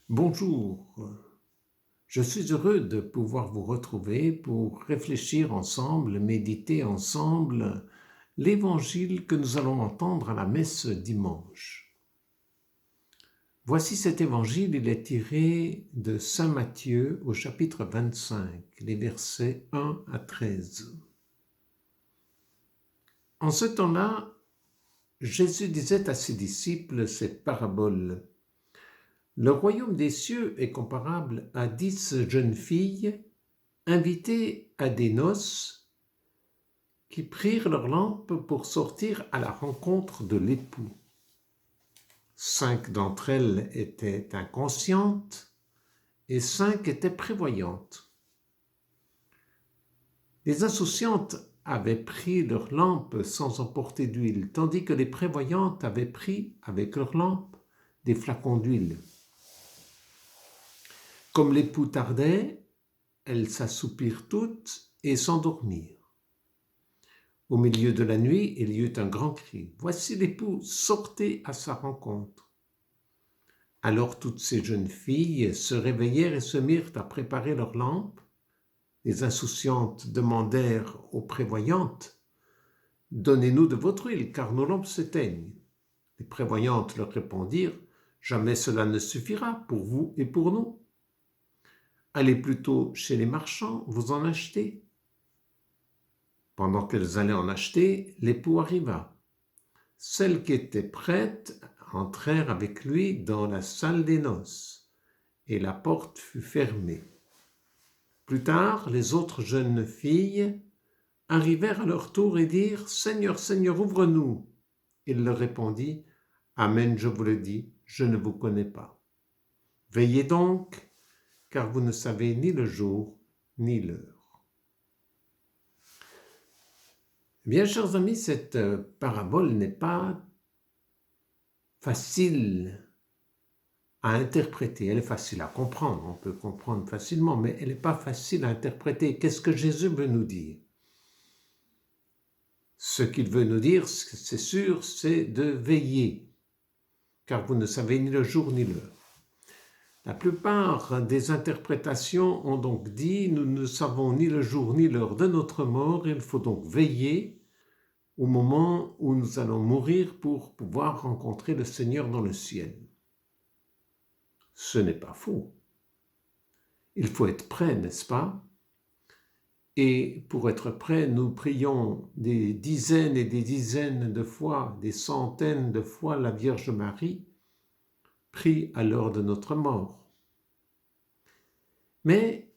Bonjour, je suis heureux de pouvoir vous retrouver pour réfléchir ensemble, méditer ensemble l'évangile que nous allons entendre à la messe dimanche. Voici cet évangile, il est tiré de Saint Matthieu au chapitre 25, les versets 1 à 13. En ce temps-là, Jésus disait à ses disciples cette parabole. Le royaume des cieux est comparable à 10 jeunes filles invitées à des noces qui prirent leurs lampes pour sortir à la rencontre de l'époux. 5 d'entre elles étaient inconscientes et 5 étaient prévoyantes. Les insouciantes avaient pris leurs lampes sans emporter d'huile, tandis que les prévoyantes avaient pris avec leurs lampes des flacons d'huile. Comme l'époux tardait, elles s'assoupirent toutes et s'endormirent. Au milieu de la nuit, il y eut un grand cri. « Voici l'époux, sortez à sa rencontre !» Alors toutes ces jeunes filles se réveillèrent et se mirent à préparer leurs lampes. Les insouciantes demandèrent aux prévoyantes « Donnez-nous de votre huile, car nos lampes s'éteignent. » Les prévoyantes leur répondirent « Jamais cela ne suffira pour vous et pour nous. Allez plutôt chez les marchands, vous en achetez. » Pendant qu'elles allaient en acheter, l'époux arriva. Celles qui étaient prêtes entrèrent avec lui dans la salle des noces, et la porte fut fermée. Plus tard, les autres jeunes filles arrivèrent à leur tour et dirent « Seigneur, Seigneur, ouvre-nous !» Il leur répondit « Amen, je vous le dis, je ne vous connais pas. Veillez donc, car vous ne savez ni le jour ni l'heure. » Bien, chers amis, cette parabole n'est pas facile à interpréter. Elle est facile à comprendre, on peut comprendre facilement, mais elle n'est pas facile à interpréter. Qu'est-ce que Jésus veut nous dire? Ce qu'il veut nous dire, c'est sûr, c'est de veiller, car vous ne savez ni le jour ni l'heure. La plupart des interprétations ont donc dit « Nous ne savons ni le jour ni l'heure de notre mort, il faut donc veiller au moment où nous allons mourir pour pouvoir rencontrer le Seigneur dans le ciel. » Ce n'est pas faux. Il faut être prêt, n'est-ce pas? Et pour être prêt, nous prions des dizaines et des dizaines de fois, des centaines de fois la Vierge Marie, prie à l'heure de notre mort. Mais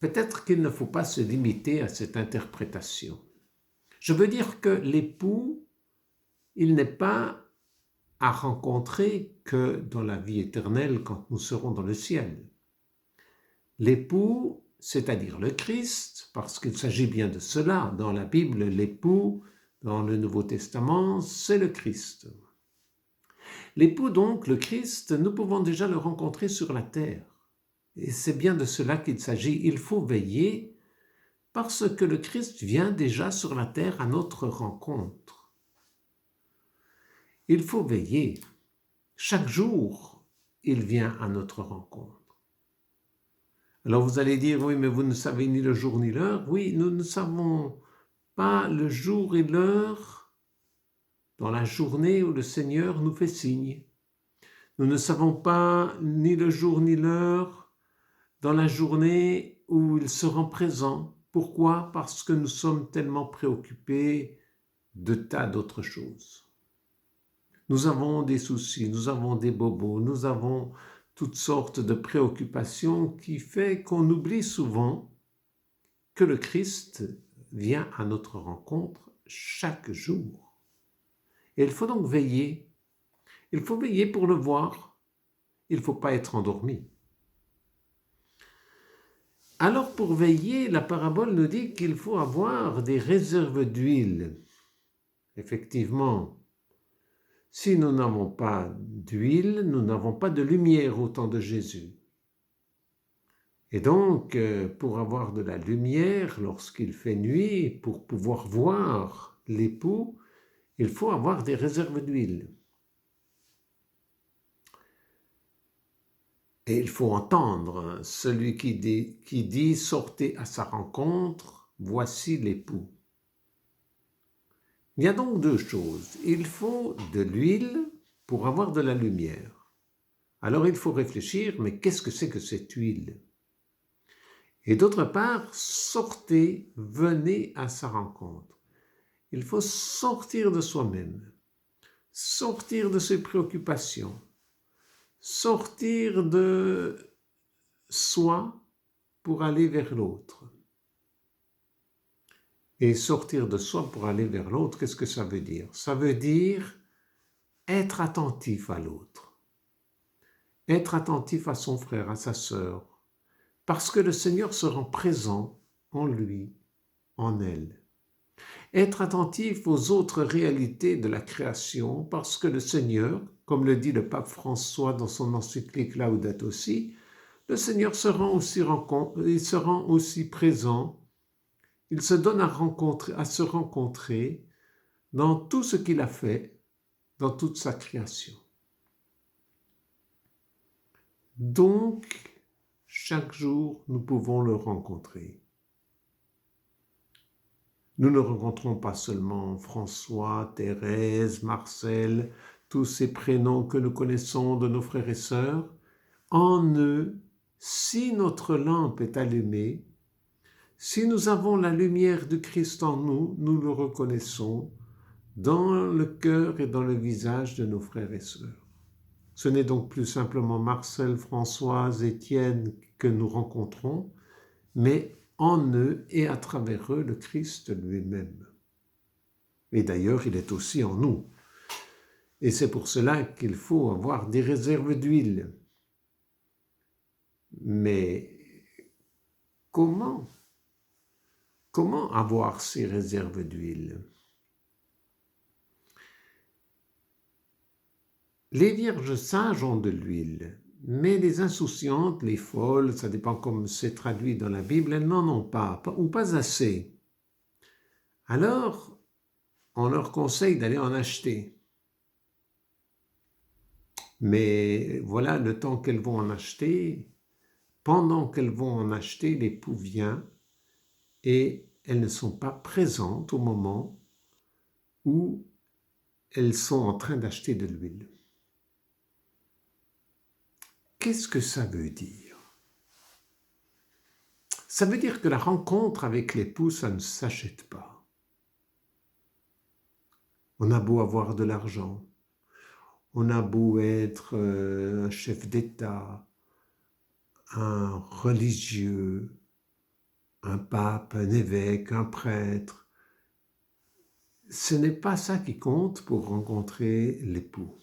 peut-être qu'il ne faut pas se limiter à cette interprétation. Je veux dire que l'époux, il n'est pas à rencontrer que dans la vie éternelle quand nous serons dans le ciel. L'époux, c'est-à-dire le Christ, parce qu'il s'agit bien de cela. Dans la Bible, l'époux, dans le Nouveau Testament, c'est le Christ. L'époux, donc, le Christ, nous pouvons déjà le rencontrer sur la terre. Et c'est bien de cela qu'il s'agit. Il faut veiller parce que le Christ vient déjà sur la terre à notre rencontre. Il faut veiller. Chaque jour, il vient à notre rencontre. Alors vous allez dire, oui, mais vous ne savez ni le jour ni l'heure. Oui, nous ne savons pas le jour et l'heure dans la journée où le Seigneur nous fait signe. Nous ne savons pas ni le jour ni l'heure dans la journée où il se rend présent. Pourquoi? Parce que nous sommes tellement préoccupés de tas d'autres choses. Nous avons des soucis, nous avons des bobos, nous avons toutes sortes de préoccupations qui fait qu'on oublie souvent que le Christ vient à notre rencontre chaque jour. Et il faut donc veiller. Il faut veiller pour le voir. Il ne faut pas être endormi. Alors pour veiller, la parabole nous dit qu'il faut avoir des réserves d'huile. Effectivement, si nous n'avons pas d'huile, nous n'avons pas de lumière au temps de Jésus. Et donc, pour avoir de la lumière lorsqu'il fait nuit, pour pouvoir voir l'époux, il faut avoir des réserves d'huile. Et il faut entendre celui qui dit sortez à sa rencontre, voici l'époux. Il y a donc deux choses. Il faut de l'huile pour avoir de la lumière. Alors il faut réfléchir, mais qu'est-ce que c'est que cette huile? Et d'autre part, sortez, venez à sa rencontre. Il faut sortir de soi-même, sortir de ses préoccupations, sortir de soi pour aller vers l'autre. Et sortir de soi pour aller vers l'autre, qu'est-ce que ça veut dire? Ça veut dire être attentif à l'autre, être attentif à son frère, à sa sœur, parce que le Seigneur se rend présent en lui, en elle. Être attentif aux autres réalités de la création, parce que le Seigneur, comme le dit le pape François dans son encyclique Laudato Si, le Seigneur se rend aussi présent, il se donne à se rencontrer dans tout ce qu'il a fait, dans toute sa création. Donc, chaque jour, nous pouvons le rencontrer. Nous ne rencontrons pas seulement François, Thérèse, Marcel, tous ces prénoms que nous connaissons de nos frères et sœurs. En eux, si notre lampe est allumée, si nous avons la lumière du Christ en nous, nous le reconnaissons dans le cœur et dans le visage de nos frères et sœurs. Ce n'est donc plus simplement Marcel, Françoise, Étienne que nous rencontrons, mais en eux et à travers eux le Christ lui-même. Et d'ailleurs, il est aussi en nous. Et c'est pour cela qu'il faut avoir des réserves d'huile. Mais comment avoir ces réserves d'huile? Les vierges sages ont de l'huile, mais les insouciantes, les folles, ça dépend comme c'est traduit dans la Bible, elles n'en ont pas, ou pas assez. Alors, on leur conseille d'aller en acheter. Mais voilà, le temps qu'elles vont en acheter, pendant qu'elles vont en acheter, l'époux vient et elles ne sont pas présentes au moment où elles sont en train d'acheter de l'huile. Qu'est-ce que ça veut dire? Ça veut dire que la rencontre avec l'époux, ça ne s'achète pas. On a beau avoir de l'argent, on a beau être un chef d'État, un religieux, un pape, un évêque, un prêtre. Ce n'est pas ça qui compte pour rencontrer l'époux.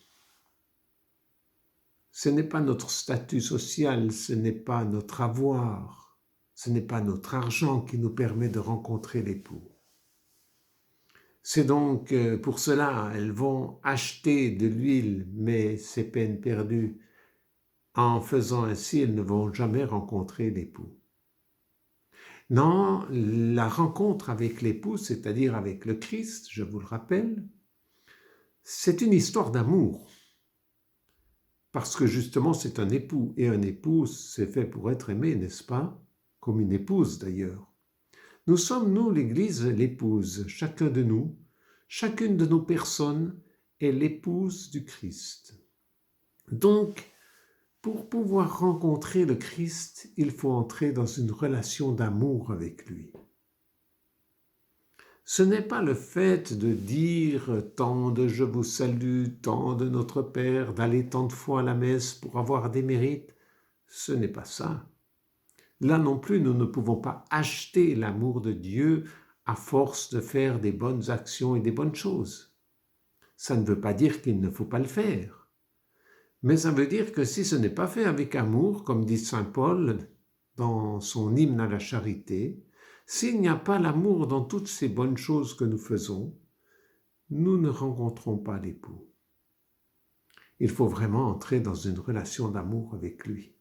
Ce n'est pas notre statut social, ce n'est pas notre avoir, ce n'est pas notre argent qui nous permet de rencontrer l'époux. C'est donc pour cela, elles vont acheter de l'huile, mais c'est peine perdue. En faisant ainsi, elles ne vont jamais rencontrer l'époux. Non, la rencontre avec l'époux, c'est-à-dire avec le Christ, je vous le rappelle, c'est une histoire d'amour. Parce que justement, c'est un époux, et un époux, c'est fait pour être aimé, n'est-ce pas? Comme une épouse d'ailleurs. Nous sommes, nous, l'Église, l'épouse, chacun de nous, chacune de nos personnes est l'épouse du Christ. Donc, pour pouvoir rencontrer le Christ, il faut entrer dans une relation d'amour avec lui. Ce n'est pas le fait de dire tant de je vous salue, tant de notre Père, d'aller tant de fois à la messe pour avoir des mérites. Ce n'est pas ça. Là non plus, nous ne pouvons pas acheter l'amour de Dieu à force de faire des bonnes actions et des bonnes choses. Ça ne veut pas dire qu'il ne faut pas le faire. Mais ça veut dire que si ce n'est pas fait avec amour, comme dit saint Paul dans son hymne à la charité, s'il n'y a pas l'amour dans toutes ces bonnes choses que nous faisons, nous ne rencontrons pas l'époux. Il faut vraiment entrer dans une relation d'amour avec lui.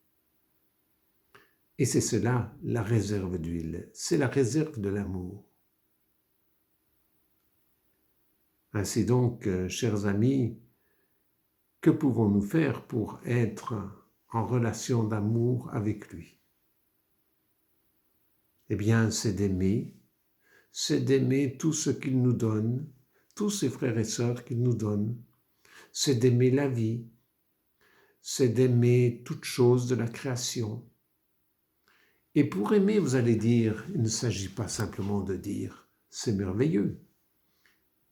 Et c'est cela, la réserve d'huile, c'est la réserve de l'amour. Ainsi donc, chers amis, que pouvons-nous faire pour être en relation d'amour avec lui? Eh bien, c'est d'aimer tout ce qu'il nous donne, tous ses frères et sœurs qu'il nous donne. C'est d'aimer la vie, c'est d'aimer toute chose de la création. Et pour aimer, vous allez dire, il ne s'agit pas simplement de dire « c'est merveilleux »,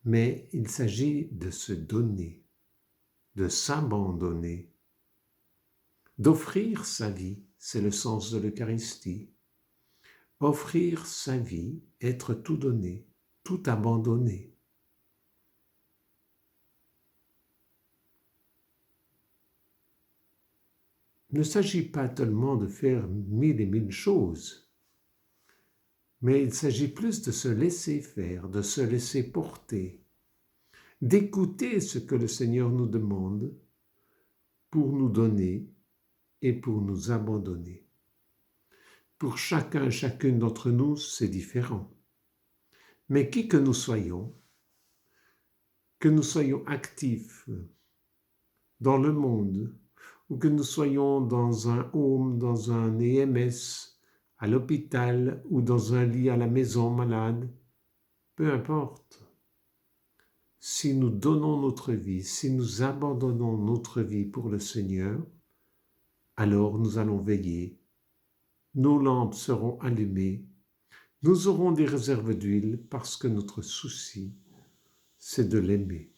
mais il s'agit de se donner, de s'abandonner, d'offrir sa vie, c'est le sens de l'Eucharistie. Offrir sa vie, être tout donné, tout abandonné. Il ne s'agit pas tellement de faire 1000 et 1000 choses, mais il s'agit plus de se laisser faire, de se laisser porter, d'écouter ce que le Seigneur nous demande pour nous donner et pour nous abandonner. Pour chacun et chacune d'entre nous, c'est différent. Mais qui que nous soyons actifs dans le monde, ou que nous soyons dans un home, dans un EMS, à l'hôpital ou dans un lit à la maison malade, peu importe. Si nous donnons notre vie, si nous abandonnons notre vie pour le Seigneur, alors nous allons veiller. Nos lampes seront allumées. Nous aurons des réserves d'huile parce que notre souci, c'est de l'aimer.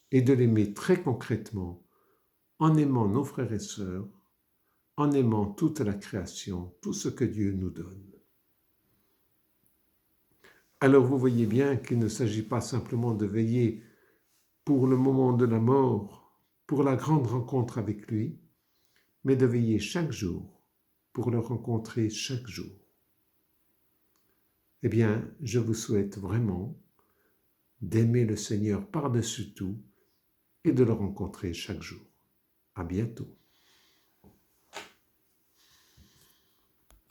Et de l'aimer très concrètement, en aimant nos frères et sœurs, en aimant toute la création, tout ce que Dieu nous donne. Alors vous voyez bien qu'il ne s'agit pas simplement de veiller pour le moment de la mort, pour la grande rencontre avec lui, mais de veiller chaque jour pour le rencontrer chaque jour. Eh bien, je vous souhaite vraiment d'aimer le Seigneur par-dessus tout et de le rencontrer chaque jour. À bientôt.